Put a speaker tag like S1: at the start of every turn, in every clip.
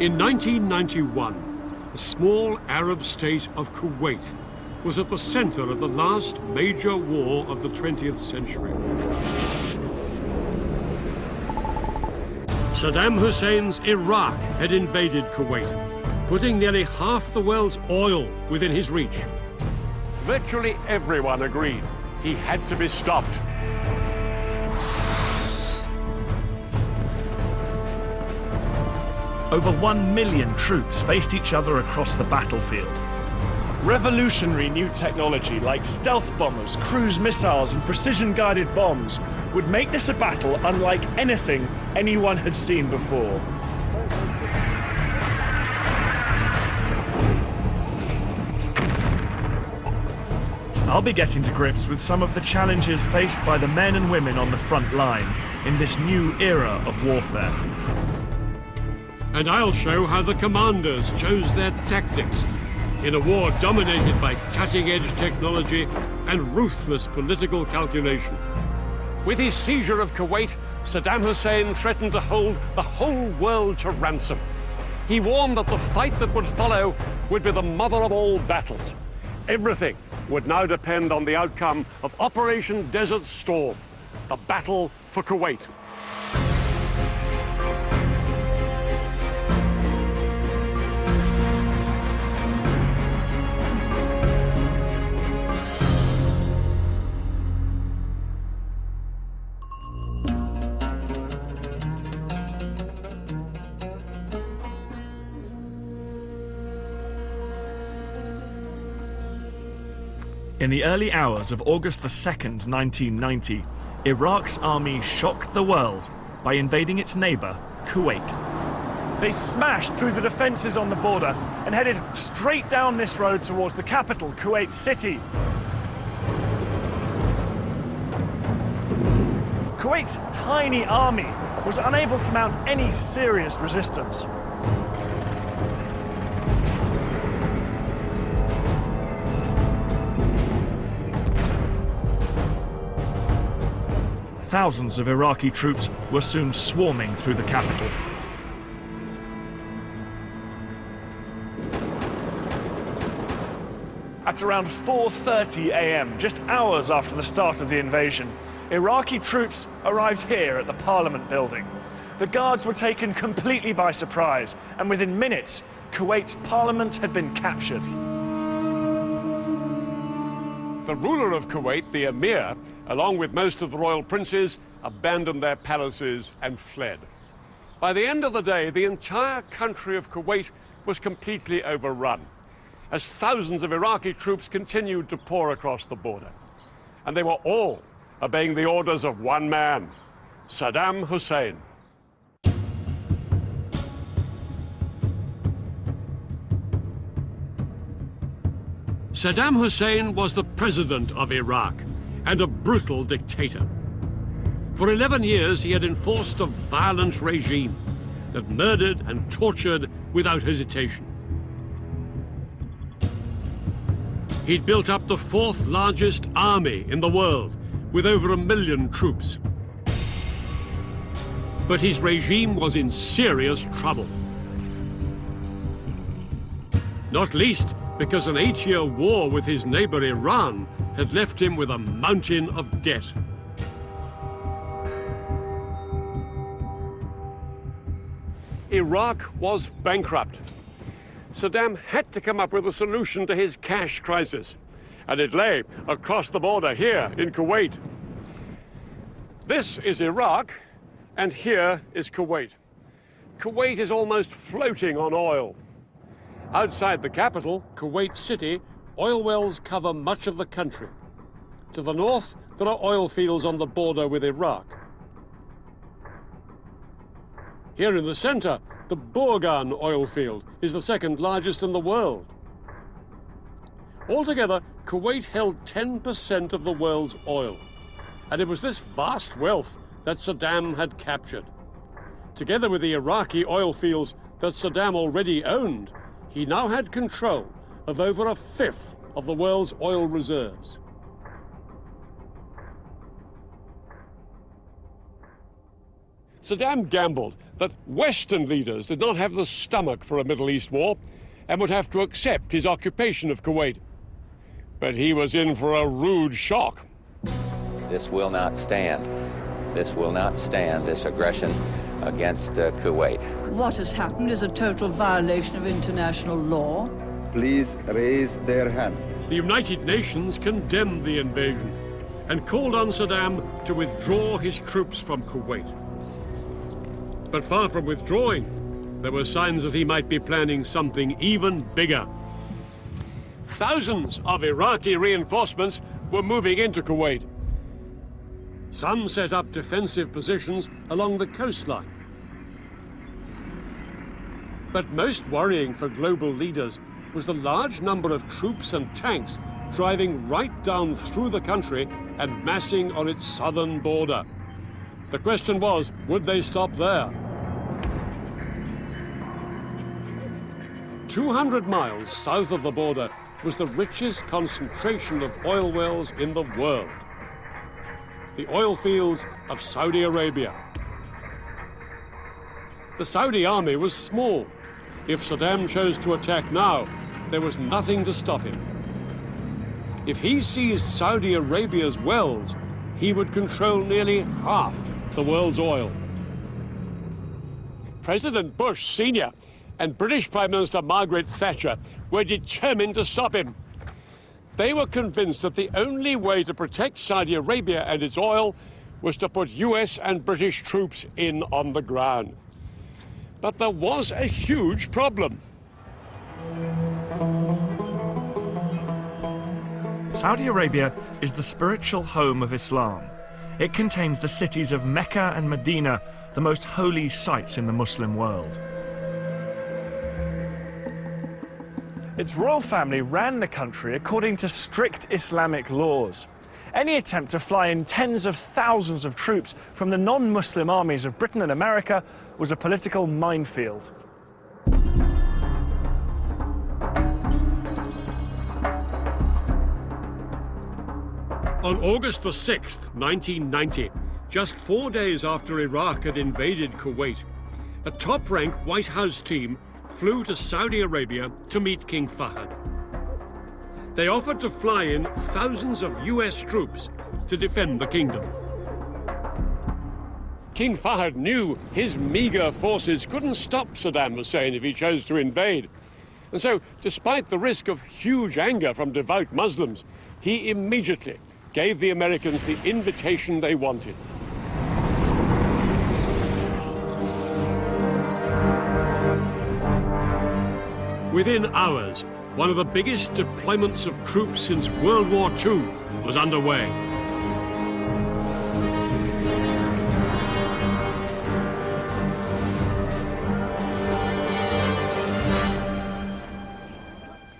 S1: In 1991, the small Arab state of Kuwait was at the center of the last major war of the 20th century. Saddam Hussein's Iraq had invaded Kuwait, putting nearly half the world's oil within his reach.
S2: Virtually everyone agreed he had to be stopped.
S3: Over 1 million troops faced each other across the battlefield.
S4: Revolutionary new technology like stealth bombers, cruise missiles and precision-guided bombs would make this a battle unlike anything anyone had seen before.
S3: I'll be getting to grips with some of the challenges faced by the men and women on the front line in this new era of warfare.
S1: And I'll show how the commanders chose their tactics in a war dominated by cutting-edge technology and ruthless political calculation.
S2: With his seizure of Kuwait, Saddam Hussein threatened to hold the whole world to ransom. He warned that the fight that would follow would be the mother of all battles. Everything would now depend on the outcome of Operation Desert Storm, the battle for Kuwait.
S3: In the early hours of August 2nd, 1990, Iraq's army shocked the world by invading its neighbor, Kuwait.
S4: They smashed through the defenses on the border and headed straight down this road towards the capital, Kuwait City. Kuwait's tiny army was unable to mount any serious resistance.
S3: Thousands of Iraqi troops were soon swarming through the capital.
S4: At around 4:30 a.m., just hours after the start of the invasion, Iraqi troops arrived here at the Parliament building. The guards were taken completely by surprise, and within minutes, Kuwait's parliament had been captured.
S2: The ruler of Kuwait, the emir, along with most of the royal princes, abandoned their palaces and fled. By the end of the day, the entire country of Kuwait was completely overrun, as thousands of Iraqi troops continued to pour across the border. And they were all obeying the orders of one man, Saddam Hussein.
S1: Saddam Hussein was the president of Iraq and a brutal dictator. For 11 years, he had enforced a violent regime that murdered and tortured without hesitation. He'd built up the fourth largest army in the world, with over 1 million troops. But his regime was in serious trouble. Not least because an 8-year war with his neighbor Iran had left him with a mountain of debt.
S2: Iraq was bankrupt. Saddam had to come up with a solution to his cash crisis, and it lay across the border here in Kuwait. This is Iraq, and here is Kuwait. Kuwait is almost floating on oil. Outside the capital, Kuwait City, oil wells cover much of the country. To the north, there are oil fields on the border with Iraq. Here in the center, the Burgan oil field is the second largest in the world. Altogether, Kuwait held 10% of the world's oil, and it was this vast wealth that Saddam had captured. Together with the Iraqi oil fields that Saddam already owned, he now had control of over 1/5 of the world's oil reserves. Saddam gambled that Western leaders did not have the stomach for a Middle East war and would have to accept his occupation of Kuwait. But he was in for a rude shock.
S5: This will not stand. This will not stand, this aggression against Kuwait.
S6: What has happened is a total violation of international law.
S7: Please raise their hand.
S1: The United Nations condemned the invasion and called on Saddam to withdraw his troops from Kuwait. But far from withdrawing, there were signs that he might be planning something even bigger. Thousands of Iraqi reinforcements were moving into Kuwait. Some set up defensive positions along the coastline. But most worrying for global leaders was the large number of troops and tanks driving right down through the country and massing on its southern border. The question was, would they stop there? 200 miles south of the border was the richest concentration of oil wells in the world. The oil fields of Saudi Arabia. The Saudi army was small. If Saddam chose to attack now, there was nothing to stop him. If he seized Saudi Arabia's wells, he would control nearly half the world's oil. President Bush Sr. and British Prime Minister Margaret Thatcher were determined to stop him. They were convinced that the only way to protect Saudi Arabia and its oil was to put US and British troops in on the ground. But there was a huge problem.
S3: Saudi Arabia is the spiritual home of Islam. It contains the cities of Mecca and Medina, the most holy sites in the Muslim world.
S4: Its royal family ran the country according to strict Islamic laws. Any attempt to fly in tens of thousands of troops from the non-Muslim armies of Britain and America was a political minefield.
S1: On August the 6th, 1990, just 4 days after Iraq had invaded Kuwait, a top-rank White House team flew to Saudi Arabia to meet King Fahd. They offered to fly in thousands of US troops to defend the kingdom.
S2: King Fahd knew his meager forces couldn't stop Saddam Hussein if he chose to invade. And so, despite the risk of huge anger from devout Muslims, he immediately gave the Americans the invitation they wanted.
S1: Within hours, one of the biggest deployments of troops since World War II was underway.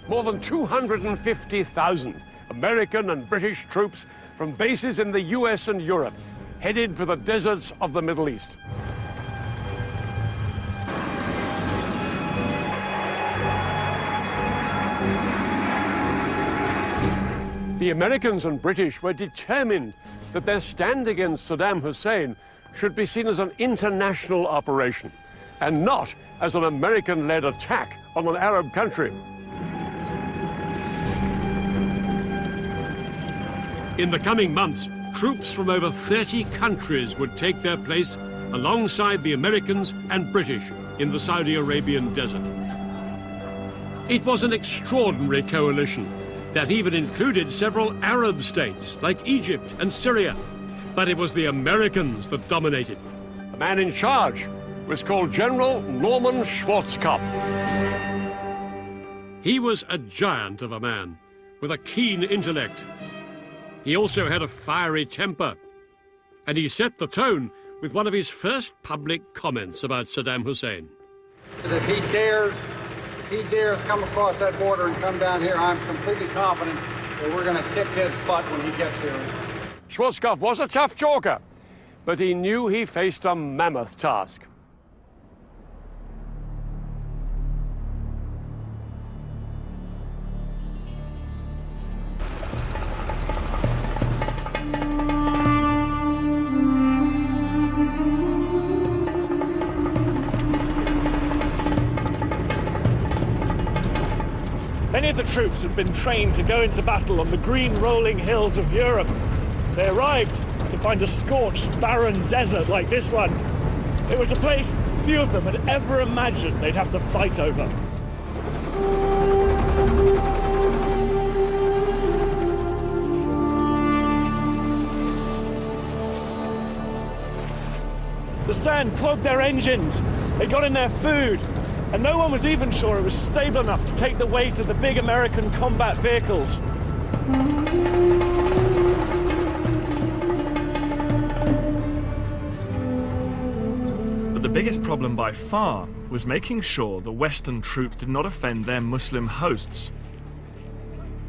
S2: More than 250,000 American and British troops from bases in the US and Europe headed for the deserts of the Middle East. The Americans and British were determined that their stand against Saddam Hussein should be seen as an international operation and not as an American-led attack on an Arab country.
S1: In the coming months, troops from over 30 countries would take their place alongside the Americans and British in the Saudi Arabian desert. It was an extraordinary coalition that even included several Arab states like Egypt and Syria. But it was the Americans that dominated.
S2: The man in charge was called General Norman Schwarzkopf.
S1: He was a giant of a man with a keen intellect. He also had a fiery temper, and he set the tone with one of his first public comments about Saddam Hussein.
S8: If he dares come across that border and come down here, I'm completely confident that we're going to kick his butt when he gets here.
S2: Schwarzkopf was a tough talker, but he knew he faced a mammoth task.
S4: Many of the troops had been trained to go into battle on the green rolling hills of Europe. They arrived to find a scorched, barren desert like this one. It was a place few of them had ever imagined they'd have to fight over. The sand clogged their engines, they got in their food, and no one was even sure it was stable enough to take the weight of the big American combat vehicles.
S3: But the biggest problem by far was making sure the Western troops did not offend their Muslim hosts.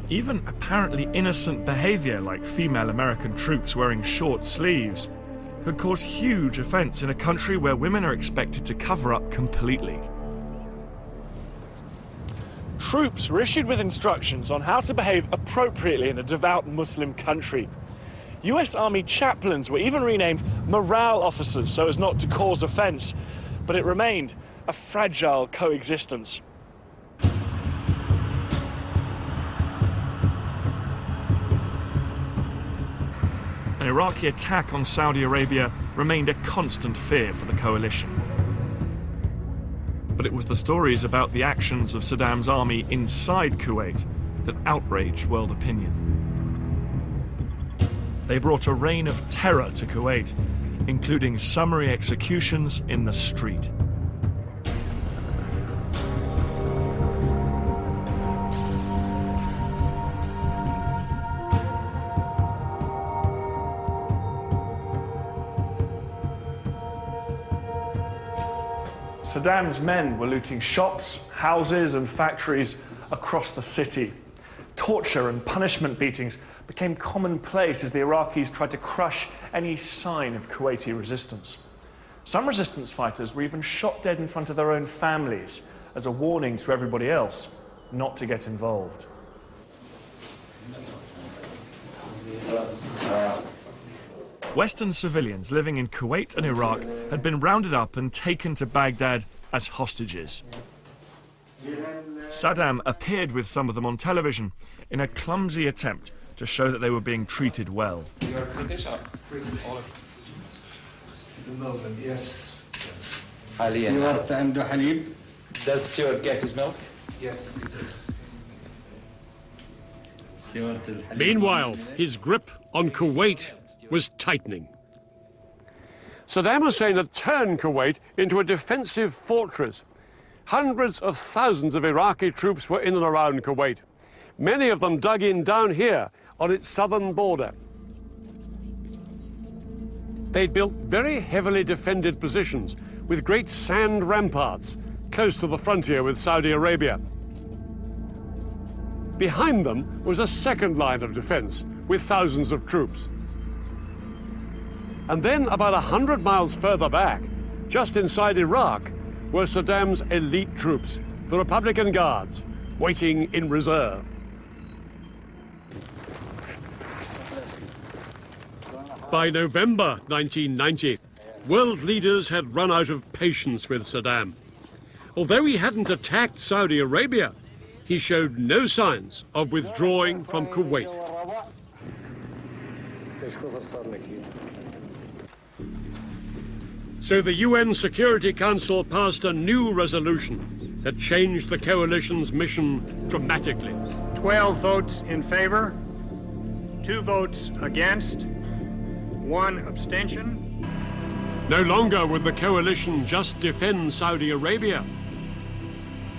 S3: Even apparently innocent behavior, like female American troops wearing short sleeves, could cause huge offense in a country where women are expected to cover up completely.
S4: Troops were issued with instructions on how to behave appropriately in a devout Muslim country. US Army chaplains were even renamed morale officers so as not to cause offense, but it remained a fragile coexistence.
S3: An Iraqi attack on Saudi Arabia remained a constant fear for the coalition. But it was the stories about the actions of Saddam's army inside Kuwait that outraged world opinion. They brought a reign of terror to Kuwait, including summary executions in the street.
S4: Saddam's men were looting shops, houses, and factories across the city. Torture and punishment beatings became commonplace as the Iraqis tried to crush any sign of Kuwaiti resistance. Some resistance fighters were even shot dead in front of their own families as a warning to everybody else not to get involved.
S3: Western civilians living in Kuwait and Iraq had been rounded up and taken to Baghdad as hostages. Saddam appeared with some of them on television in a clumsy attempt to show that they were being treated well.
S9: You're British or all of
S7: Yes.
S9: Stuart
S7: and Halib.
S9: Does Stuart get his milk?
S7: Yes.
S1: Meanwhile, his grip on Kuwait was tightening.
S2: Saddam Hussein had turned Kuwait into a defensive fortress. Hundreds of thousands of Iraqi troops were in and around Kuwait. Many of them dug in down here on its southern border. They'd built very heavily defended positions with great sand ramparts close to the frontier with Saudi Arabia. Behind them was a second line of defense with thousands of troops. And then about 100 miles further back, just inside Iraq, were Saddam's elite troops, the Republican Guards, waiting in reserve.
S1: By November 1990, world leaders had run out of patience with Saddam. Although he hadn't attacked Saudi Arabia, he showed no signs of withdrawing from Kuwait. So the UN Security Council passed a new resolution that changed the coalition's mission dramatically.
S10: 12 votes in favor, 2 votes against, 1 abstention.
S1: No longer would the coalition just defend Saudi Arabia.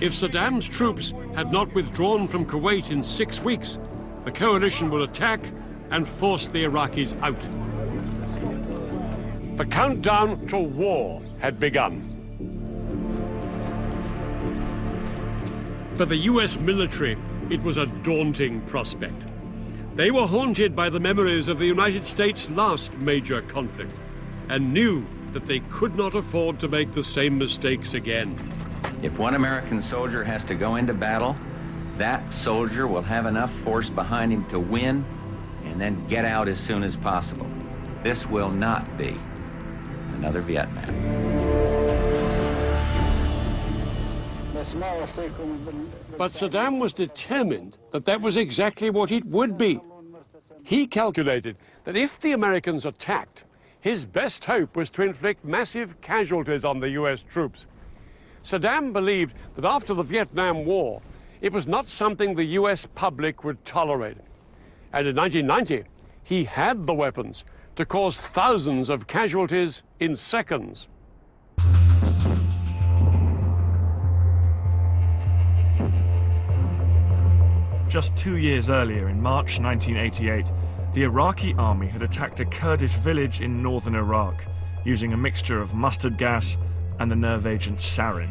S1: If Saddam's troops had not withdrawn from Kuwait in 6 weeks, the coalition would attack and force the Iraqis out.
S2: The countdown to war had begun.
S1: For the US military, it was a daunting prospect. They were haunted by the memories of the United States' last major conflict and knew that they could not afford to make the same mistakes again.
S5: If one American soldier has to go into battle, that soldier will have enough force behind him to win and then get out as soon as possible. This will not be another Vietnam.
S2: But Saddam was determined that that was exactly what it would be. He calculated that if the Americans attacked, his best hope was to inflict massive casualties on the US troops. Saddam believed that after the Vietnam War, it was not something the US public would tolerate. And in 1990, he had the weapons to cause thousands of casualties in seconds.
S3: Just 2 years earlier, in March 1988, the Iraqi army had attacked a Kurdish village in northern Iraq, using a mixture of mustard gas and the nerve agent sarin.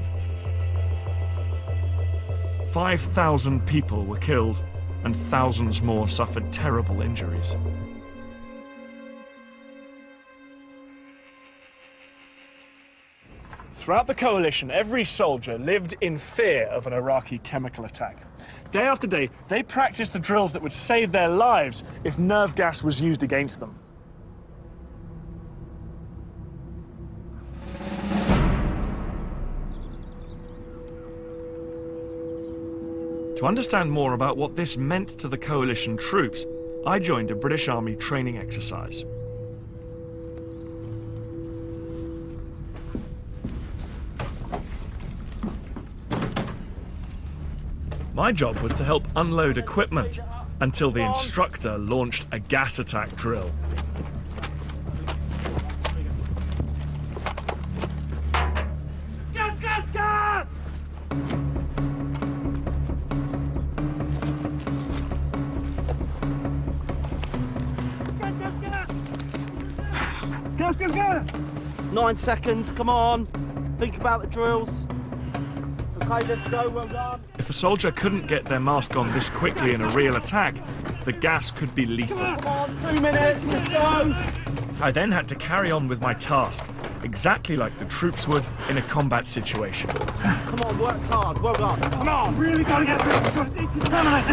S3: 5,000 people were killed, and thousands more suffered terrible injuries.
S4: Throughout the coalition, every soldier lived in fear of an Iraqi chemical attack. Day after day, they practiced the drills that would save their lives if nerve gas was used against them.
S3: To understand more about what this meant to the coalition troops, I joined a British Army training exercise. My job was to help unload equipment until the instructor launched a gas attack drill.
S4: Gas, gas, gas! Gas, gas, gas!
S11: 9 seconds, come on. Think about the drills. Okay, let's go, well done.
S3: If a soldier couldn't get their mask on this quickly in a real attack, the gas could be lethal.
S11: Come on, 2 minutes, let's go.
S3: I then had to carry on with my task, exactly like the troops would in a combat situation.
S11: Come on, work hard, well done.
S4: Come on, really gotta get through.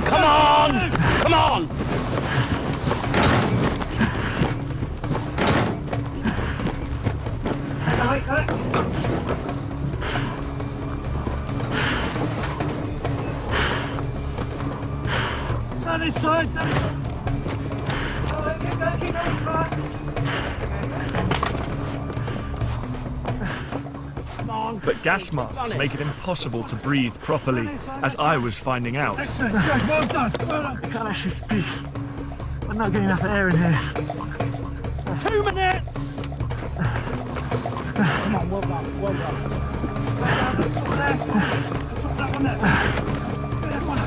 S11: Come on, come on.
S3: But gas masks make it impossible to breathe properly, as I was finding out.
S4: Excellent, good, well done. I can't actually speak. I'm not getting enough air in here.
S11: 2 minutes. Come on, well done, well done.
S4: That one there. That one.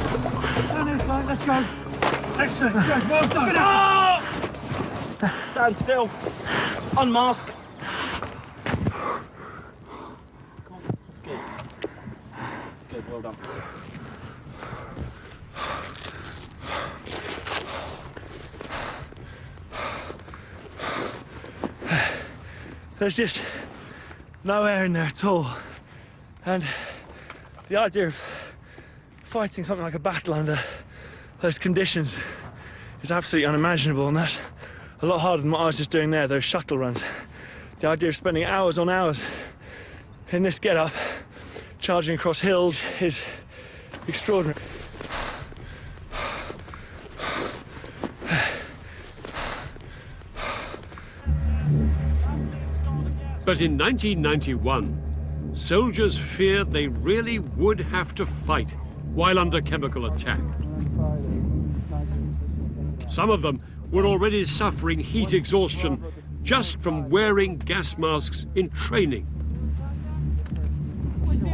S4: Down this side, let's go. Excellent, good, well done.
S11: Stop! Stand still. Unmask. That's good. Good, well done.
S4: There's just no air in there at all. And the idea of fighting something like a battle under those conditions is absolutely unimaginable, and that's a lot harder than what I was just doing there, those shuttle runs. The idea of spending hours on hours in this get-up, charging across hills, is extraordinary.
S1: But in 1991, soldiers feared they really would have to fight while under chemical attack. Some of them were already suffering heat exhaustion just from wearing gas masks in training.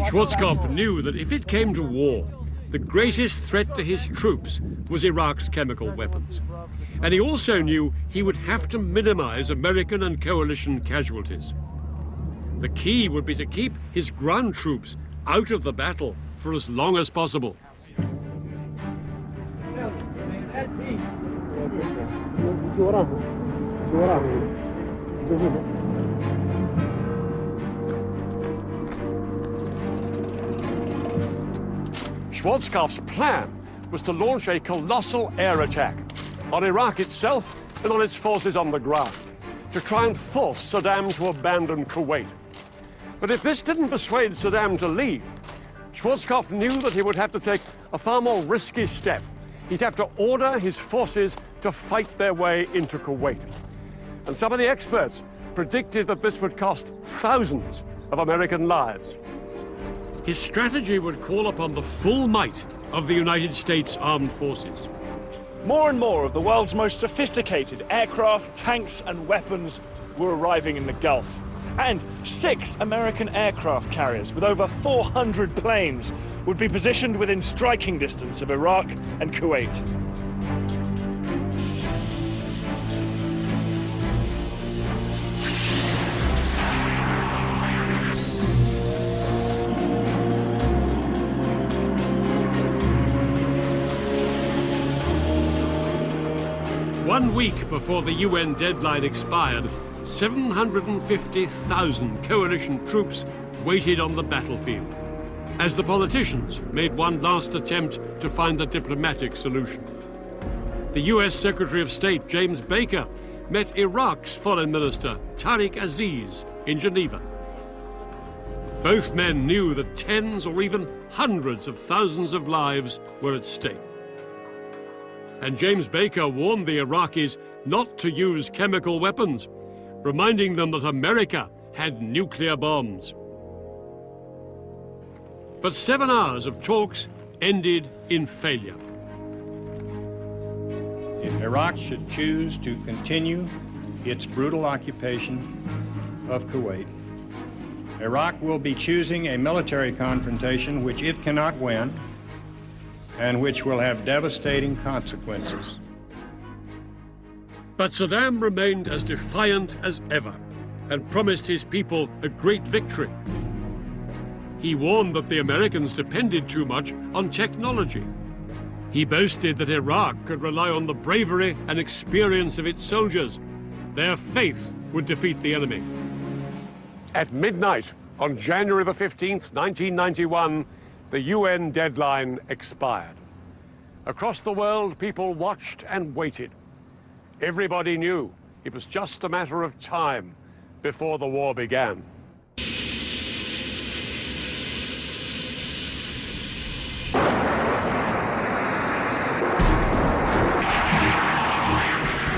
S1: Schwarzkopf knew that if it came to war, the greatest threat to his troops was Iraq's chemical weapons. And he also knew he would have to minimize American and coalition casualties. The key would be to keep his ground troops out of the battle for as long as possible.
S2: Schwarzkopf's plan was to launch a colossal air attack on Iraq itself and on its forces on the ground, to try and force Saddam to abandon Kuwait. But if this didn't persuade Saddam to leave, Schwarzkopf knew that he would have to take a far more risky step. He'd have to order his forces to fight their way into Kuwait. And some of the experts predicted that this would cost thousands of American lives.
S1: His strategy would call upon the full might of the United States Armed Forces.
S4: More and more of the world's most sophisticated aircraft, tanks, and weapons were arriving in the Gulf. And 6 American aircraft carriers with over 400 planes would be positioned within striking distance of Iraq and Kuwait.
S1: One week before the UN deadline expired, 750,000 coalition troops waited on the battlefield, as the politicians made one last attempt to find a diplomatic solution. The US Secretary of State, James Baker, met Iraq's Foreign Minister, Tariq Aziz, in Geneva. Both men knew that tens or even hundreds of thousands of lives were at stake. And James Baker warned the Iraqis not to use chemical weapons, reminding them that America had nuclear bombs. But 7 hours of talks ended in failure.
S10: If Iraq should choose to continue its brutal occupation of Kuwait, Iraq will be choosing a military confrontation which it cannot win and which will have devastating consequences.
S1: But Saddam remained as defiant as ever and promised his people a great victory. He warned that the Americans depended too much on technology. He boasted that Iraq could rely on the bravery and experience of its soldiers. Their faith would defeat the enemy.
S2: At midnight on January the 15th, 1991, the UN deadline expired. Across the world, people watched and waited. Everybody knew it was just a matter of time before the war began.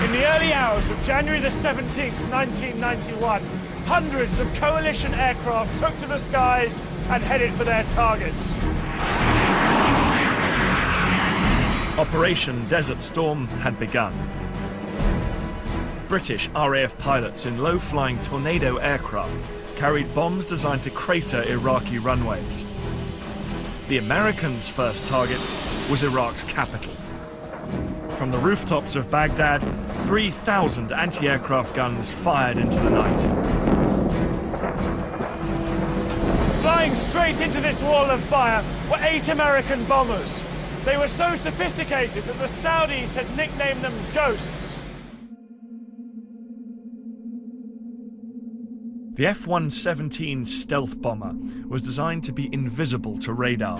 S4: In the early hours of January the 17th, 1991, hundreds of coalition aircraft took to the skies and headed for their targets.
S3: Operation Desert Storm had begun. British RAF pilots in low-flying Tornado aircraft carried bombs designed to crater Iraqi runways. The Americans' first target was Iraq's capital. From the rooftops of Baghdad, 3,000 anti-aircraft guns fired into the night.
S4: Flying straight into this wall of fire were 8 American bombers. They were so sophisticated that the Saudis had nicknamed them Ghosts.
S3: The F-117 stealth bomber was designed to be invisible to radar.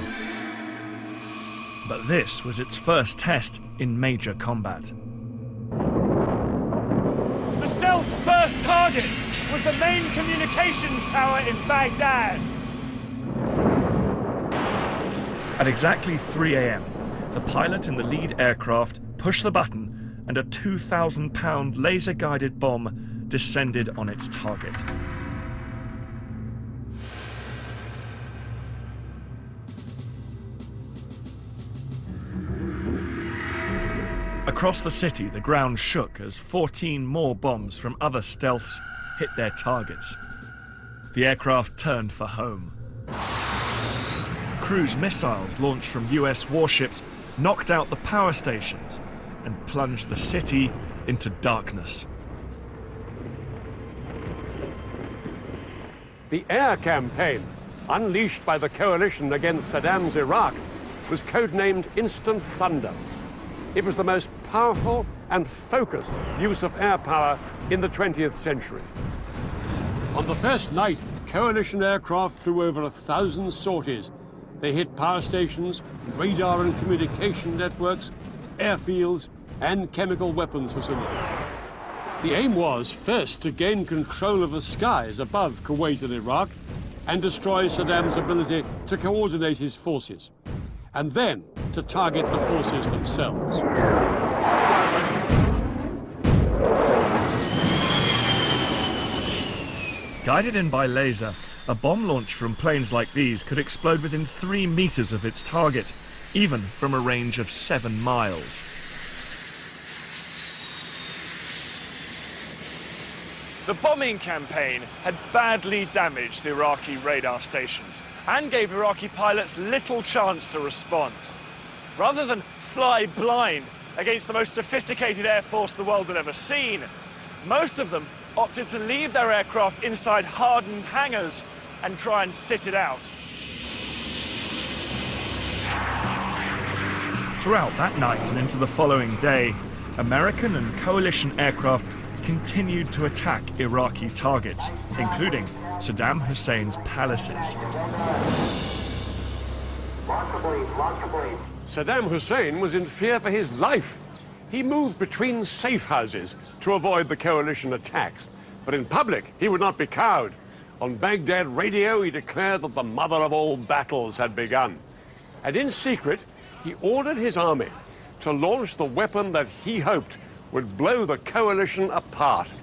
S3: But this was its first test in major combat.
S4: The stealth's first target was the main communications tower in Baghdad.
S3: At exactly 3 a.m., the pilot in the lead aircraft pushed the button and a 2,000-pound laser-guided bomb descended on its target. Across the city, the ground shook as 14 more bombs from other stealths hit their targets. The aircraft turned for home. Cruise missiles launched from US warships knocked out the power stations and plunged the city into darkness.
S2: The air campaign, unleashed by the coalition against Saddam's Iraq, was codenamed Instant Thunder. It was the most powerful and focused use of air power in the 20th century.
S1: On the first night, coalition aircraft flew over 1,000 sorties. They hit power stations, radar and communication networks, airfields, and chemical weapons facilities. The aim was first to gain control of the skies above Kuwait and Iraq,
S2: and destroy Saddam's ability to coordinate his forces, and then to target the forces themselves.
S3: Guided in by laser, a bomb launch from planes like these could explode within 3 meters of its target, even from a range of 7 miles.
S4: The bombing campaign had badly damaged Iraqi radar stations and gave Iraqi pilots little chance to respond. Rather than fly blind against the most sophisticated air force the world had ever seen, most of them opted to leave their aircraft inside hardened hangars and try and sit it out.
S3: Throughout that night and into the following day, American and coalition aircraft continued to attack Iraqi targets, including Saddam Hussein's palaces.
S2: Saddam Hussein was in fear for his life. He moved between safe houses to avoid the coalition attacks. But in public, he would not be cowed. On Baghdad radio, he declared that the mother of all battles had begun. And in secret, he ordered his army to launch the weapon that he hoped would blow the coalition apart.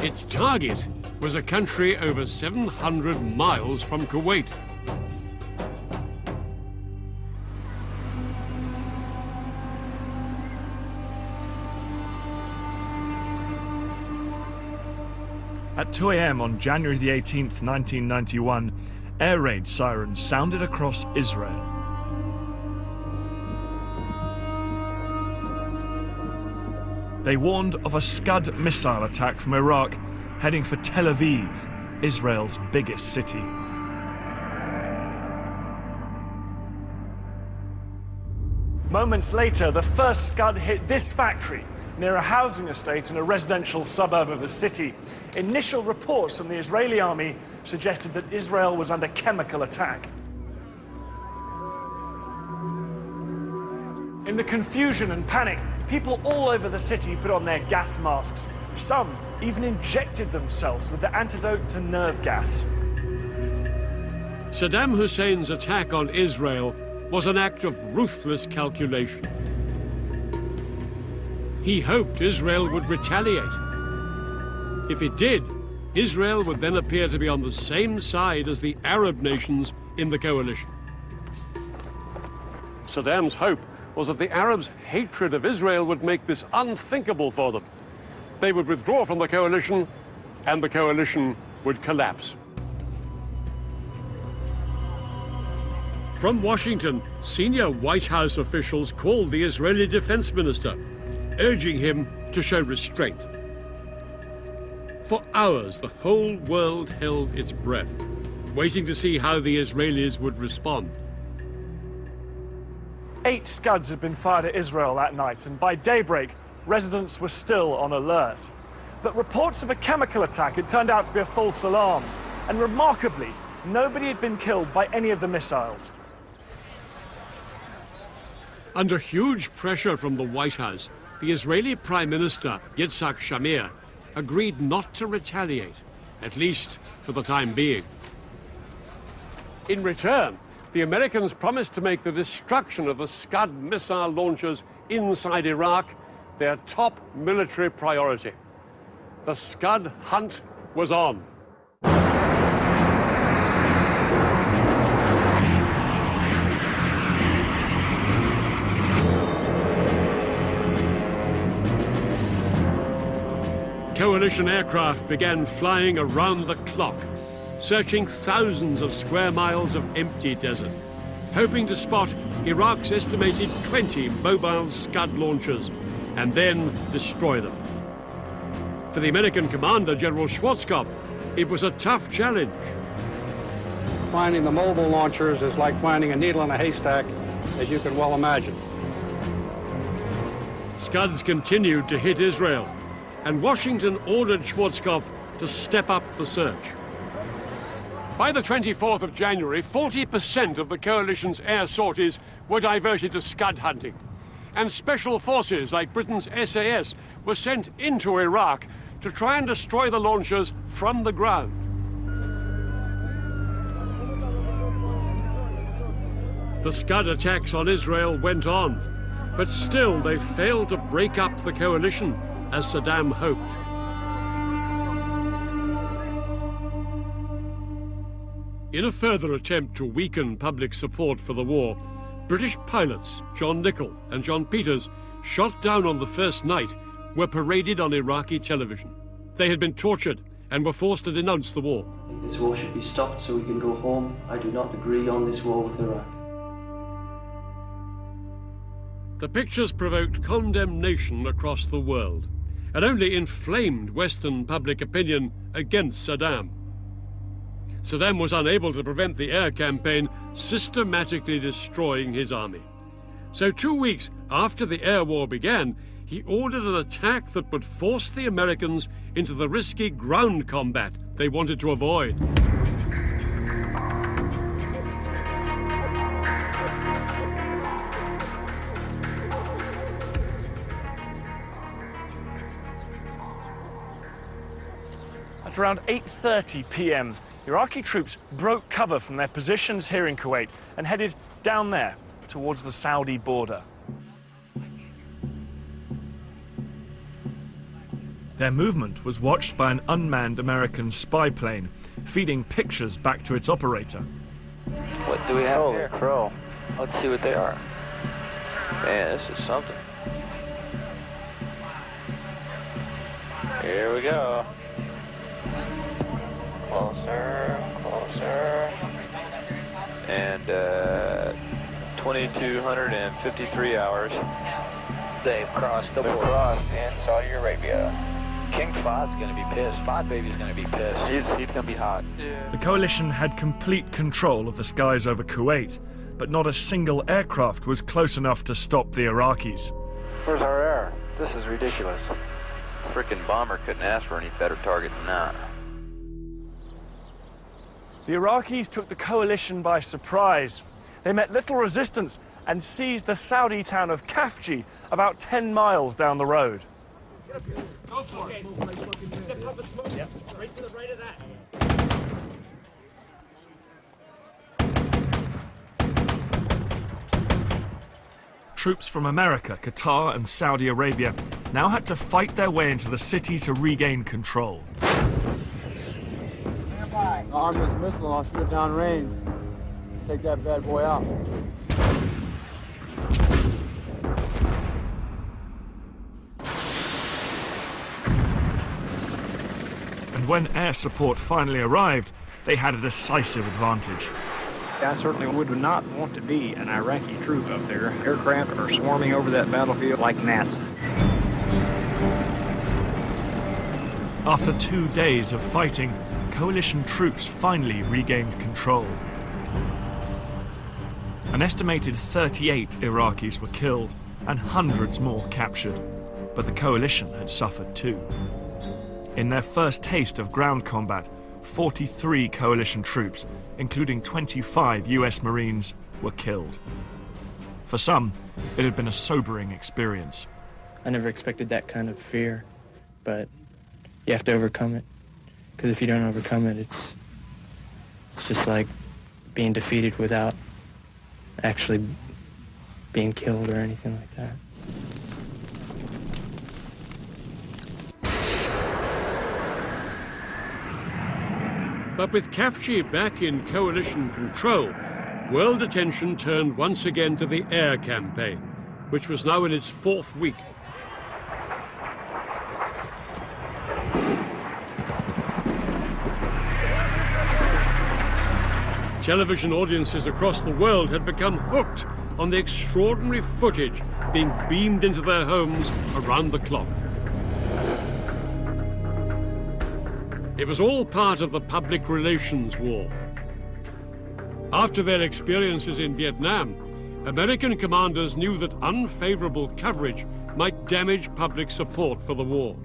S1: Its target was a country over 700 miles from Kuwait.
S3: At 2 a.m. on January the 18th, 1991, air raid sirens sounded across Israel. They warned of a Scud missile attack from Iraq heading for Tel Aviv, Israel's biggest city.
S4: Moments later, the first Scud hit this factory near a housing estate in a residential suburb of the city. Initial reports from the Israeli army suggested that Israel was under chemical attack. In the confusion and panic, people all over the city put on their gas masks. Some even injected themselves with the antidote to nerve gas.
S1: Saddam Hussein's attack on Israel was an act of ruthless calculation. He hoped Israel would retaliate. If it did, Israel would then appear to be on the same side as the Arab nations in the coalition.
S2: Saddam's hope was that the Arabs' hatred of Israel would make this unthinkable for them. They would withdraw from the coalition, and the coalition would collapse.
S1: From Washington, senior White House officials called the Israeli defense minister, urging him to show restraint. For hours, the whole world held its breath, waiting to see how the Israelis would respond.
S4: 8 Scuds had been fired at Israel that night, and by daybreak, residents were still on alert. But reports of a chemical attack had turned out to be a false alarm, and remarkably, nobody had been killed by any of the missiles.
S1: Under huge pressure from the White House, the Israeli Prime Minister, Yitzhak Shamir, agreed not to retaliate, at least for the time being.
S2: In return, the Americans promised to make the destruction of the Scud missile launchers inside Iraq their top military priority. The Scud hunt was on.
S1: Coalition aircraft began flying around the clock, searching thousands of square miles of empty desert, hoping to spot Iraq's estimated 20 mobile Scud launchers and then destroy them. For the American commander, General Schwarzkopf, it was a tough challenge.
S8: Finding the mobile launchers is like finding a needle in a haystack, as you can well imagine.
S1: Scuds continued to hit Israel, and Washington ordered Schwarzkopf to step up the search.
S2: By the 24th of January, 40% of the coalition's air sorties were diverted to Scud hunting, and special forces like Britain's SAS were sent into Iraq to try and destroy the launchers from the ground.
S1: The Scud attacks on Israel went on, but still they failed to break up the coalition as Saddam hoped. In a further attempt to weaken public support for the war, British pilots John Nichol and John Peters, shot down on the first night, were paraded on Iraqi television. They had been tortured and were forced to denounce the war.
S12: This war should be stopped so we can go home. I do not agree on this war with Iraq.
S1: The pictures provoked condemnation across the world and only inflamed Western public opinion against Saddam. Saddam was unable to prevent the air campaign systematically destroying his army. So 2 weeks after the air war began, he ordered an attack that would force the Americans into the risky ground combat they wanted to avoid.
S4: At around 8:30 p.m., Iraqi troops broke cover from their positions here in Kuwait and headed down there towards the Saudi border.
S3: Their movement was watched by an unmanned American spy plane, feeding pictures back to its operator.
S13: What do we have here? Holy crow. Let's see what they are. Man, this is something. Here we go. Closer, closer. And 2,253 hours. They've crossed the border in Saudi Arabia. King Fahd's gonna be pissed. Fahd baby's gonna be pissed. He's gonna be hot. Yeah.
S3: The coalition had complete control of the skies over Kuwait, but not a single aircraft was close enough to stop the Iraqis.
S13: Where's our air? This is ridiculous. A frickin' bomber couldn't ask for any better target than that.
S4: The Iraqis took the coalition by surprise. They met little resistance and seized the Saudi town of Khafji, about 10 miles down the road.
S14: Go for it. Yep. Right to the right of that.
S3: Troops from America, Qatar, and Saudi Arabia now had to fight their way into the city to regain control.
S8: Arm this missile, I'll shoot it down range. Take that bad boy out.
S3: And when air support finally arrived, they had a decisive advantage.
S15: I certainly would not want to be an Iraqi troop up there. Aircraft are swarming over that battlefield like gnats.
S3: After 2 days of fighting, coalition troops finally regained control. An estimated 38 Iraqis were killed and hundreds more captured, but the coalition had suffered too. In their first taste of ground combat, 43 coalition troops, including 25 US Marines, were killed. For some, it had been a sobering experience.
S16: I never expected that kind of fear, but you have to overcome it. Because if you don't overcome it, it's just like being defeated without actually being killed or anything like that.
S1: But with Khafji back in coalition control, world attention turned once again to the air campaign, which was now in its 4th week. Television audiences across the world had become hooked on the extraordinary footage being beamed into their homes around the clock. It was all part of the public relations war. After their experiences in Vietnam, American commanders knew that unfavorable coverage might damage public support for the war.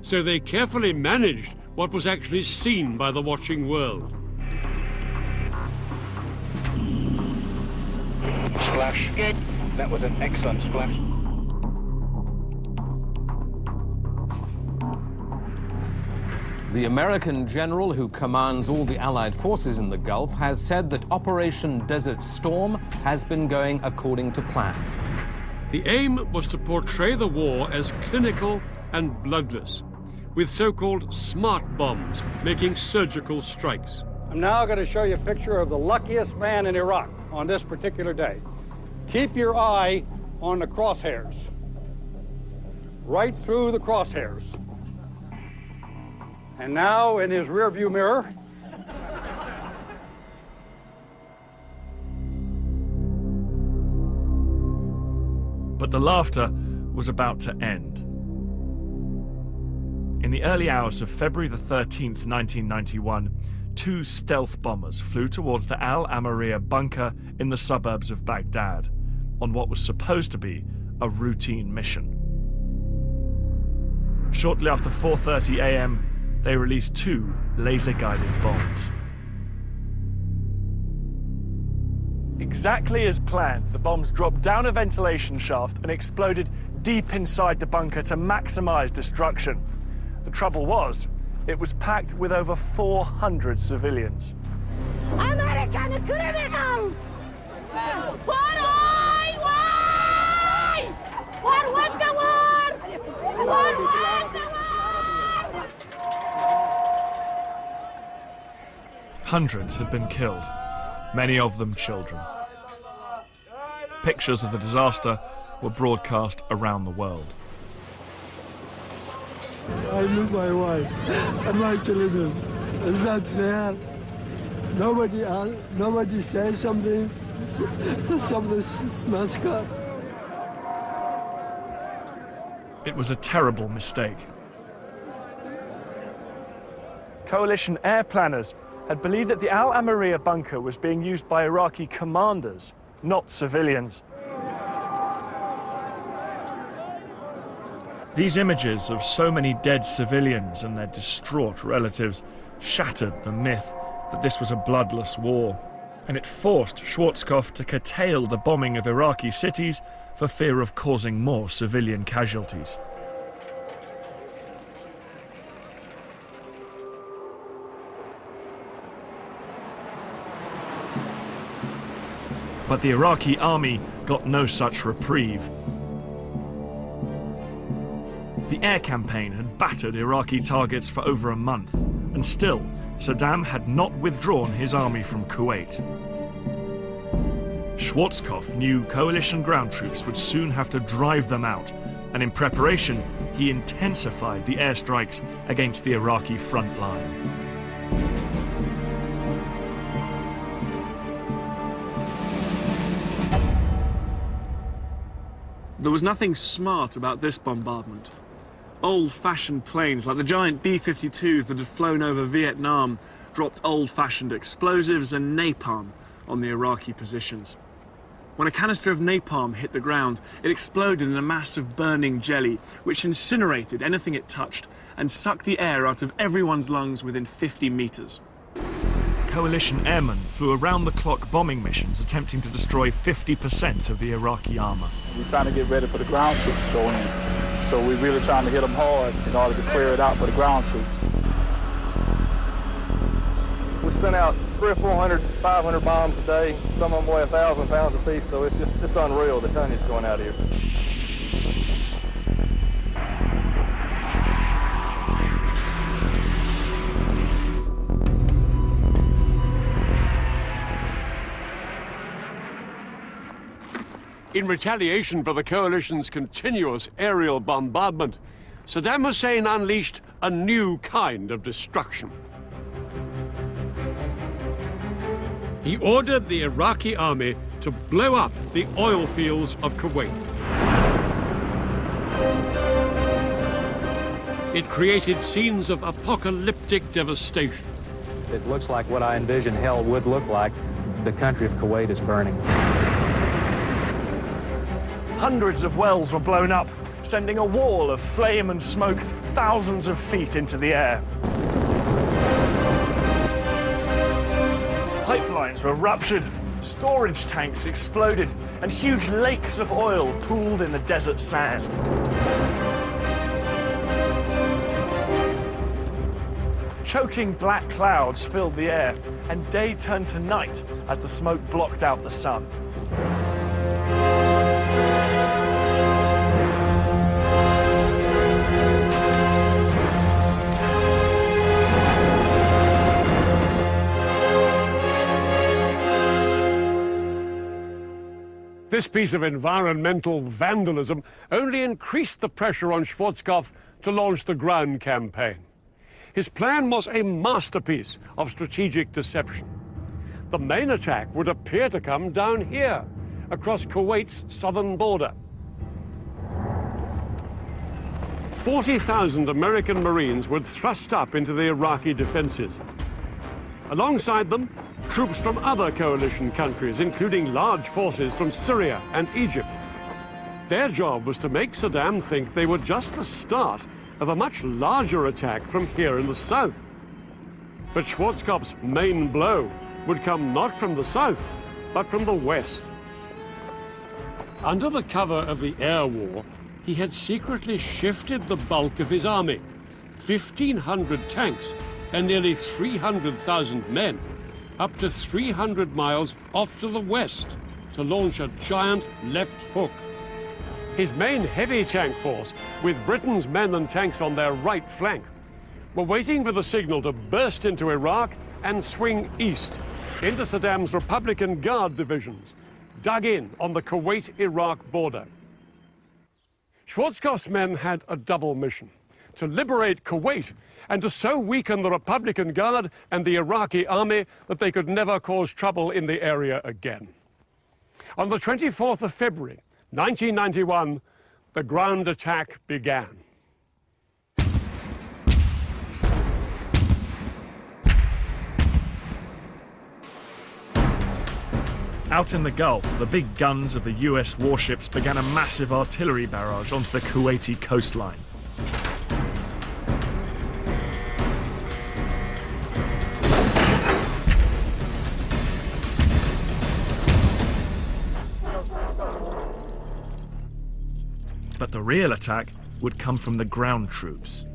S1: So they carefully managed what was actually seen by the watching world.
S15: Splash. That was an excellent splash.
S17: The American general who commands all the Allied forces in the Gulf has said that Operation Desert Storm has been going according to plan.
S1: The aim was to portray the war as clinical and bloodless, with so-called smart bombs making surgical strikes.
S8: I'm now going to show you a picture of the luckiest man in Iraq on this particular day. Keep your eye on the crosshairs, right through the crosshairs. And now in his rearview mirror,
S3: but the laughter was about to end. In the early hours of February the 13th, 1991, 2 stealth bombers flew towards the Al Amariya bunker in the suburbs of Baghdad on what was supposed to be a routine mission. Shortly after 4:30 a.m., they released 2 laser-guided bombs.
S4: Exactly as planned, the bombs dropped down a ventilation shaft and exploded deep inside the bunker to maximize destruction. The trouble was, it was packed with over 400 civilians.
S14: American criminals! Why? For what the war? For what the war?
S3: Hundreds had been killed, many of them children. Pictures of the disaster were broadcast around the world.
S18: I miss my wife and my children. It's not fair. Nobody says something to stop this massacre.
S3: It was a terrible mistake.
S4: Coalition air planners had believed that the Al Amariya bunker was being used by Iraqi commanders, not civilians.
S3: These images of so many dead civilians and their distraught relatives shattered the myth that this was a bloodless war, and it forced Schwarzkopf to curtail the bombing of Iraqi cities for fear of causing more civilian casualties. But the Iraqi army got no such reprieve. The air campaign had battered Iraqi targets for over a month, and still, Saddam had not withdrawn his army from Kuwait. Schwarzkopf knew coalition ground troops would soon have to drive them out, and in preparation, he intensified the airstrikes against the Iraqi front line.
S19: There was nothing smart about this bombardment. Old-fashioned planes like the giant B-52s that had flown over Vietnam dropped old-fashioned explosives and napalm on the Iraqi positions. When a canister of napalm hit the ground, it exploded in a mass of burning jelly, which incinerated anything it touched and sucked the air out of everyone's lungs within 50 meters.
S3: Coalition airmen flew around-the-clock bombing missions attempting to destroy 50% of the Iraqi armor.
S13: We're trying to get ready for the ground troops to go in. So we're really trying to hit them hard in order to clear it out for the ground troops. We send out 300 or 400, 500 bombs a day. Some of them weigh 1,000 pounds apiece, so it's unreal the tonnage going out here.
S2: In retaliation for the coalition's continuous aerial bombardment, Saddam Hussein unleashed a new kind of destruction.
S1: He ordered the Iraqi army to blow up the oil fields of Kuwait. It created scenes of apocalyptic devastation.
S20: It looks like what I envisioned hell would look like. The country of Kuwait is burning.
S4: Hundreds of wells were blown up, sending a wall of flame and smoke thousands of feet into the air. Pipelines were ruptured, storage tanks exploded, and huge lakes of oil pooled in the desert sand. Choking black clouds filled the air, and day turned to night as the smoke blocked out the sun.
S2: This piece of environmental vandalism only increased the pressure on Schwarzkopf to launch the ground campaign. His plan was a masterpiece of strategic deception. The main attack would appear to come down here, across Kuwait's southern border. 40,000 American Marines would thrust up into the Iraqi defenses. Alongside them, troops from other coalition countries, including large forces from Syria and Egypt. Their job was to make Saddam think they were just the start of a much larger attack from here in the south. But Schwarzkopf's main blow would come not from the south, but from the west. Under the cover of the air war, he had secretly shifted the bulk of his army, 1,500 tanks and nearly 300,000 men, up to 300 miles off to the west to launch a giant left hook. His main heavy tank force, with Britain's men and tanks on their right flank, were waiting for the signal to burst into Iraq and swing east into Saddam's Republican Guard divisions, dug in on the Kuwait-Iraq border. Schwarzkopf's men had a double mission: to liberate Kuwait and to so weaken the Republican Guard and the Iraqi army that they could never cause trouble in the area again. On the 24th of February, 1991, the ground attack began.
S3: Out in the Gulf, the big guns of the US warships began a massive artillery barrage onto the Kuwaiti coastline. But the real attack would come from the ground troops.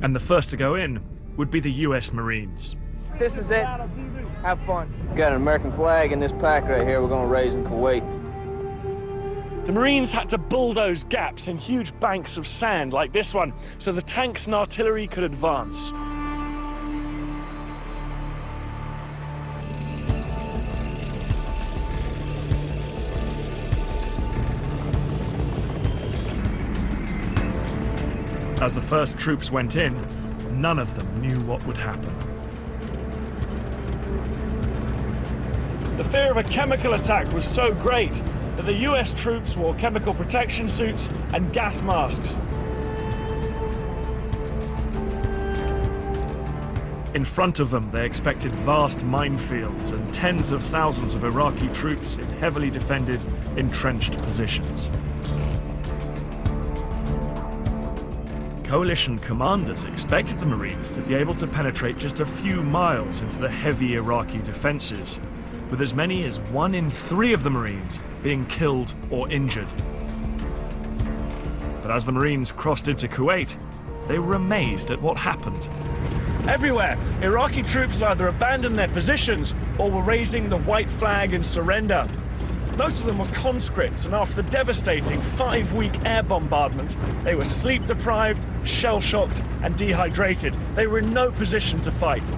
S3: And the first to go in would be the US Marines.
S11: This is it. Have fun.
S21: Got an American flag in this pack right here we're going to raise in Kuwait.
S4: The Marines had to bulldoze gaps in huge banks of sand like this one so the tanks and artillery could advance.
S3: As the first troops went in, none of them knew what would happen.
S4: The fear of a chemical attack was so great that the US troops wore chemical protection suits and gas masks.
S3: In front of them, they expected vast minefields and tens of thousands of Iraqi troops in heavily defended, entrenched positions. Coalition commanders expected the Marines to be able to penetrate just a few miles into the heavy Iraqi defenses, with as many as 1 in 3 of the Marines being killed or injured. But as the Marines crossed into Kuwait, they were amazed at what happened.
S4: Everywhere, Iraqi troops either abandoned their positions or were raising the white flag in surrender. Most of them were conscripts, and after the devastating 5-week air bombardment, they were sleep-deprived, shell-shocked, and dehydrated. They were in no position to fight.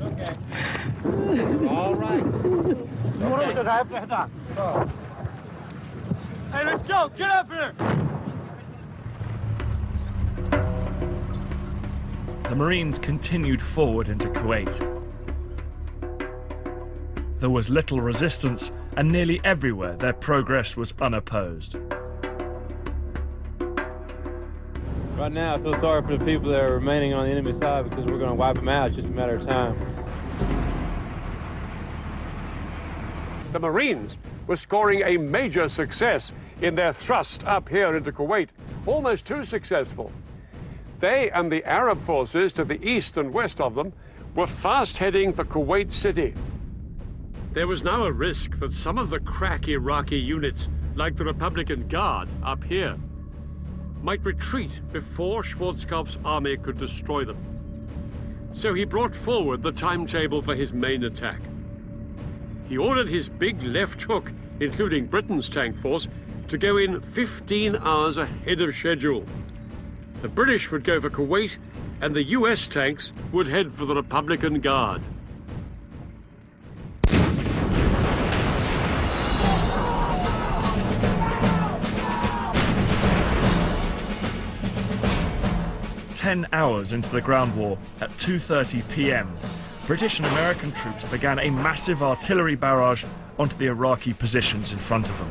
S14: Okay.
S11: All right.
S14: Hey, let's go. Get up here.
S3: The Marines continued forward into Kuwait. There was little resistance, and nearly everywhere their progress was unopposed.
S20: Right now, I feel sorry for the people that are remaining on the enemy side because we're going to wipe them out. It's just a matter of time.
S2: The Marines were scoring a major success in their thrust up here into Kuwait, almost too successful. They and the Arab forces to the east and west of them were fast heading for Kuwait City.
S1: There was now a risk that some of the crack Iraqi units, like the Republican Guard up here, might retreat before Schwarzkopf's army could destroy them. So he brought forward the timetable for his main attack. He ordered his big left hook, including Britain's tank force, to go in 15 hours ahead of schedule. The British would go for Kuwait, and the US tanks would head for the Republican Guard.
S3: "10 hours into the ground war, at 2:30 p.m., British and American troops began a massive artillery barrage onto the Iraqi positions in front of them.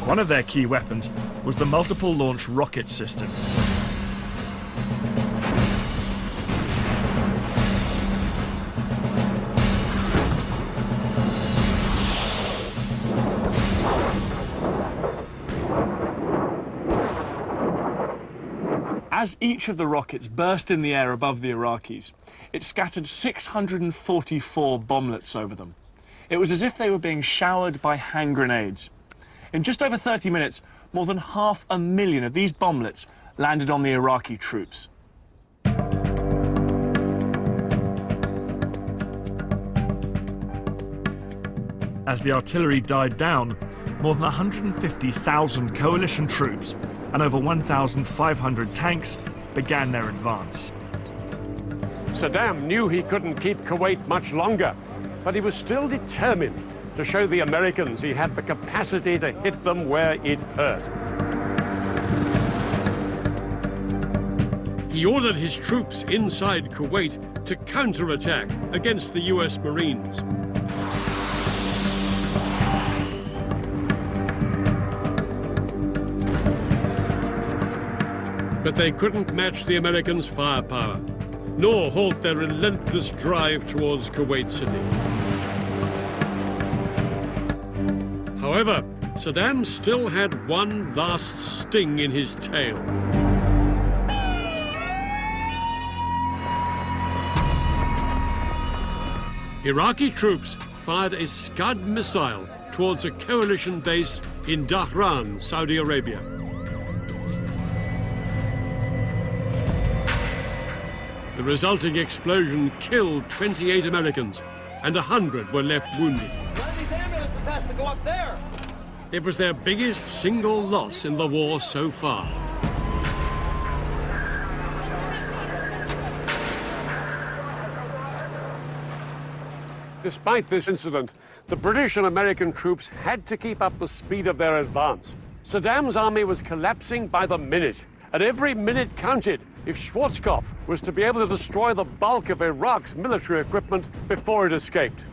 S3: One of their key weapons was the multiple launch rocket system.
S4: As each of the rockets burst in the air above the Iraqis, it scattered 644 bomblets over them. It was as if they were being showered by hand grenades. In just over 30 minutes, more than 500,000 of these bomblets landed on the Iraqi troops.
S3: As the artillery died down, more than 150,000 coalition troops and over 1,500 tanks began their advance.
S2: Saddam knew he couldn't keep Kuwait much longer, but he was still determined to show the Americans he had the capacity to hit them where it hurt.
S1: He ordered his troops inside Kuwait to counterattack against the US Marines. But they couldn't match the Americans' firepower, nor halt their relentless drive towards Kuwait City. However, Saddam still had one last sting in his tail. Iraqi troops fired a Scud missile towards a coalition base in Dhahran, Saudi Arabia. The resulting explosion killed 28 Americans, and 100 were left wounded.
S14: One of these ambulances has to go up there.
S1: It was their biggest single loss in the war so far.
S2: Despite this incident, the British and American troops had to keep up the speed of their advance. Saddam's army was collapsing by the minute, and every minute counted if Schwarzkopf was to be able to destroy the bulk of Iraq's military equipment before it escaped.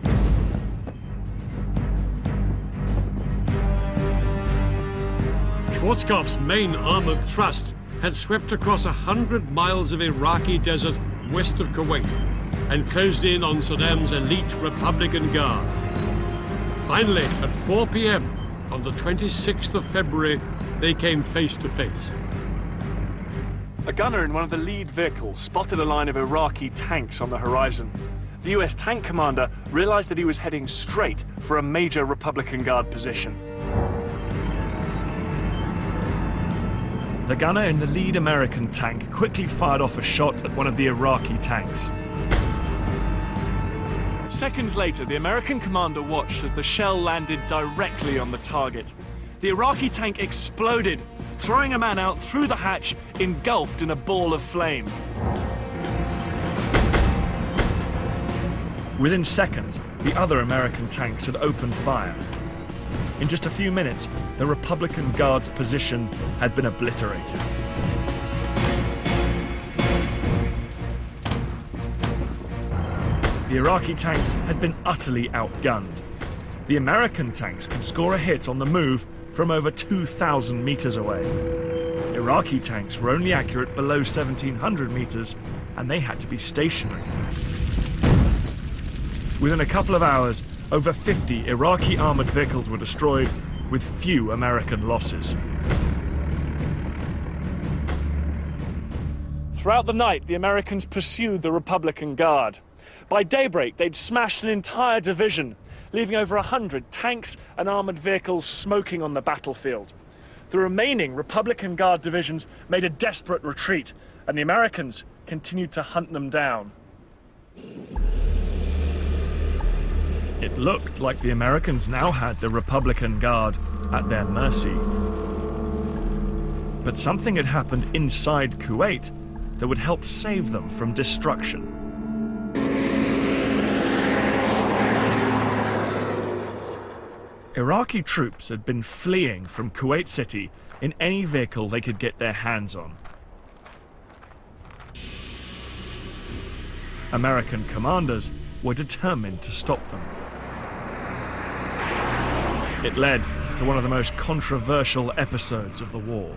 S1: Schwarzkopf's main armored thrust had swept across 100 miles of Iraqi desert west of Kuwait and closed in on Saddam's elite Republican Guard. Finally, at 4 p.m. on the 26th of February, they came face to face.
S4: A gunner in one of the lead vehicles spotted a line of Iraqi tanks on the horizon. The US tank commander realized that he was heading straight for a major Republican Guard position.
S3: The gunner in the lead American tank quickly fired off a shot at one of the Iraqi tanks.
S4: Seconds later, the American commander watched as the shell landed directly on the target. The Iraqi tank exploded, throwing a man out through the hatch, engulfed in a ball of flame.
S3: Within seconds, the other American tanks had opened fire. In just a few minutes, the Republican Guard's position had been obliterated. The Iraqi tanks had been utterly outgunned. The American tanks could score a hit on the move from over 2,000 meters away. Iraqi tanks were only accurate below 1,700 meters, and they had to be stationary. Within a couple of hours, over 50 Iraqi armored vehicles were destroyed, with few American losses.
S4: Throughout the night, the Americans pursued the Republican Guard. By daybreak, they'd smashed an entire division, leaving over 100 tanks and armored vehicles smoking on the battlefield. The remaining Republican Guard divisions made a desperate retreat, and the Americans continued to hunt them down.
S3: It looked like the Americans now had the Republican Guard at their mercy. But something had happened inside Kuwait that would help save them from destruction. Iraqi troops had been fleeing from Kuwait City in any vehicle they could get their hands on. American commanders were determined to stop them. It led to one of the most controversial episodes of the war.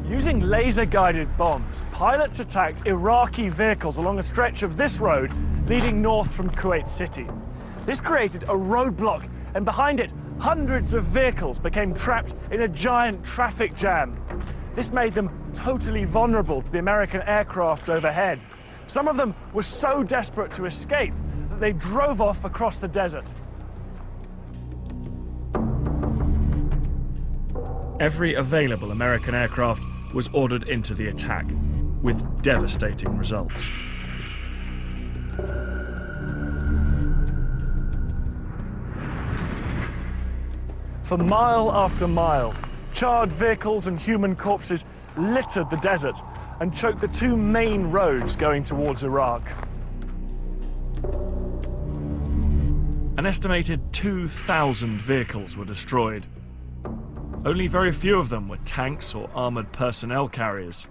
S4: Using laser-guided bombs, pilots attacked Iraqi vehicles along a stretch of this road leading north from Kuwait City. This created a roadblock, and behind it, hundreds of vehicles became trapped in a giant traffic jam. This made them totally vulnerable to the American aircraft overhead. Some of them were so desperate to escape that they drove off across the desert.
S3: Every available American aircraft was ordered into the attack, with devastating results.
S4: For mile after mile, charred vehicles and human corpses littered the desert and choked the two main roads going towards Iraq.
S3: An estimated 2,000 vehicles were destroyed. Only very few of them were tanks or armored personnel carriers.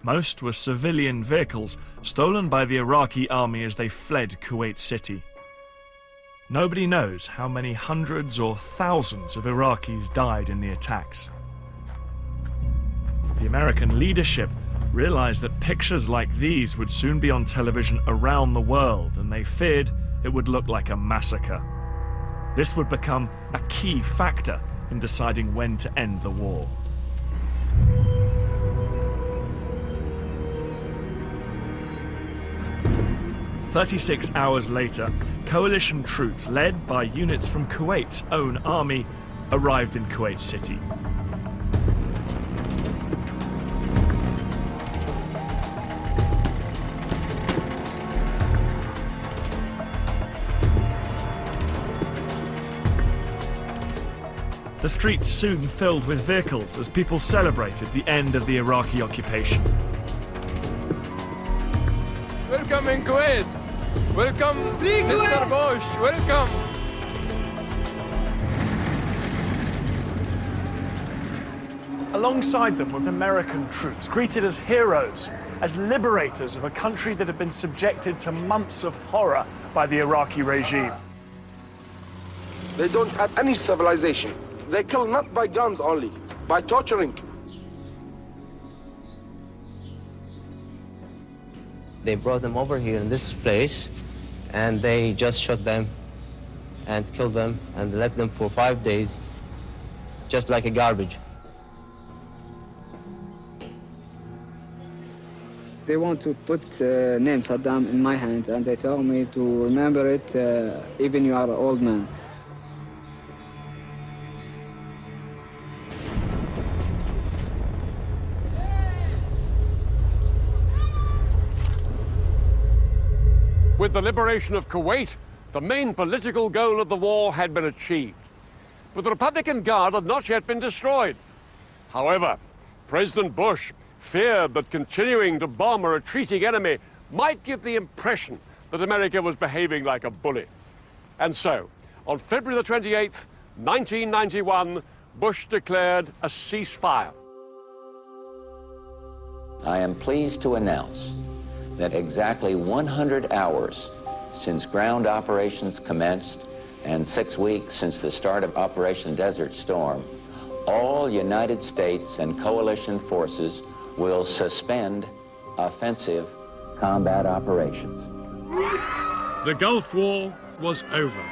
S3: Most were civilian vehicles stolen by the Iraqi army as they fled Kuwait City. Nobody knows how many hundreds or thousands of Iraqis died in the attacks. The American leadership realized that pictures like these would soon be on television around the world, and they feared it would look like a massacre. This would become a key factor in deciding when to end the war. "36 hours later, coalition troops led by units from Kuwait's own army arrived in Kuwait City. The streets soon filled with vehicles as people celebrated the end of the Iraqi occupation.
S6: Welcome in Kuwait! Welcome, Mr. Bush! Welcome!
S4: Alongside them were American troops, greeted as heroes, as liberators of a country that had been subjected to months of horror by the Iraqi regime.
S22: They don't have any civilization. They kill not by guns only, by torturing.
S23: They brought them over here in this place, and they just shot them and killed them and left them for 5 days, just like a garbage.
S24: They want to put name Saddam in my hands, and they tell me to remember it, even you are an old man.
S2: With the liberation of Kuwait, the main political goal of the war had been achieved. But the Republican Guard had not yet been destroyed. However, President Bush feared that continuing to bomb a retreating enemy might give the impression that America was behaving like a bully. And so, on February the 28th, 1991, Bush declared a ceasefire.
S5: I am pleased to announce that exactly 100 hours since ground operations commenced and 6 weeks since the start of Operation Desert Storm, all United States and coalition forces will suspend offensive combat operations.
S1: The Gulf War was over.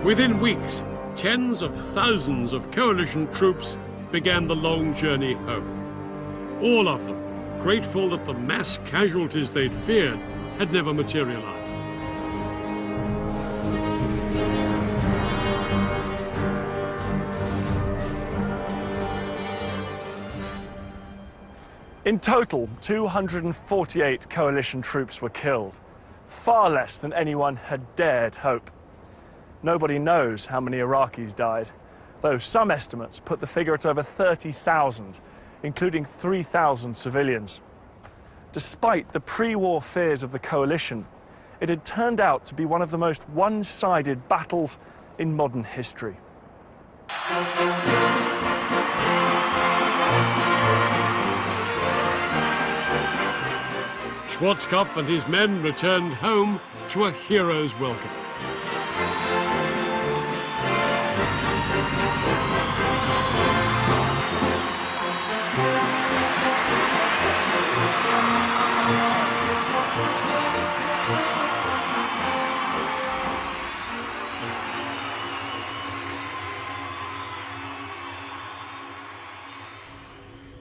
S1: Within weeks, tens of thousands of coalition troops began the long journey home. All of them grateful that the mass casualties they'd feared had never materialized.
S4: In total, 248 coalition troops were killed, far less than anyone had dared hope. Nobody knows how many Iraqis died, though some estimates put the figure at over 30,000, including 3,000 civilians. Despite the pre-war fears of the coalition, it had turned out to be one of the most one-sided battles in modern history.
S1: Schwarzkopf and his men returned home to a hero's welcome.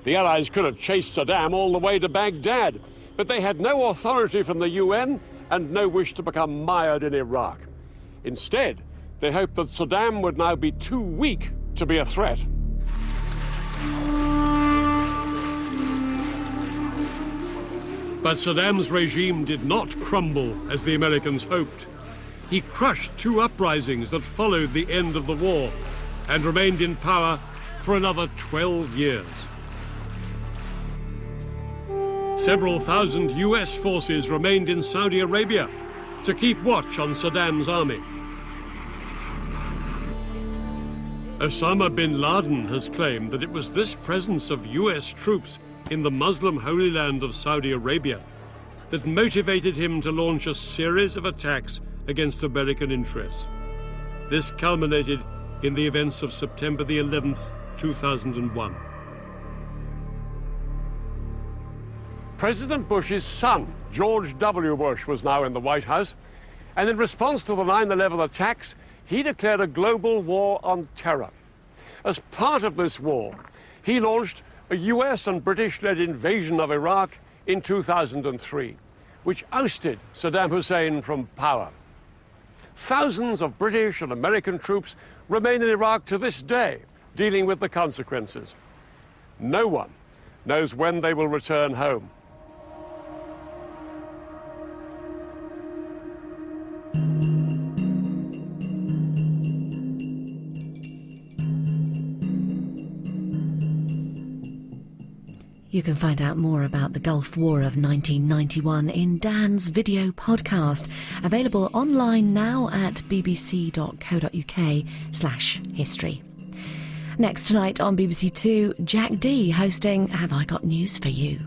S2: The Allies could have chased Saddam all the way to Baghdad, but they had no authority from the UN and no wish to become mired in Iraq. Instead, they hoped that Saddam would now be too weak to be a threat.
S1: But Saddam's regime did not crumble as the Americans hoped. He crushed two uprisings that followed the end of the war and remained in power for another 12 years. Several thousand US forces remained in Saudi Arabia to keep watch on Saddam's army. Osama bin Laden has claimed that it was this presence of US troops in the Muslim Holy Land of Saudi Arabia that motivated him to launch a series of attacks against American interests. This culminated in the events of September the 11th, 2001.
S2: President Bush's son, George W. Bush, was now in the White House, and in response to the 9/11 attacks, he declared a global war on terror. As part of this war, he launched a US and British-led invasion of Iraq in 2003, which ousted Saddam Hussein from power. Thousands of British and American troops remain in Iraq to this day, dealing with the consequences. No one knows when they will return home.
S7: You can find out more about the Gulf War of 1991 in Dan's video podcast, available online now at bbc.co.uk/history. Next tonight on BBC Two, Jack D hosting Have I Got News for You?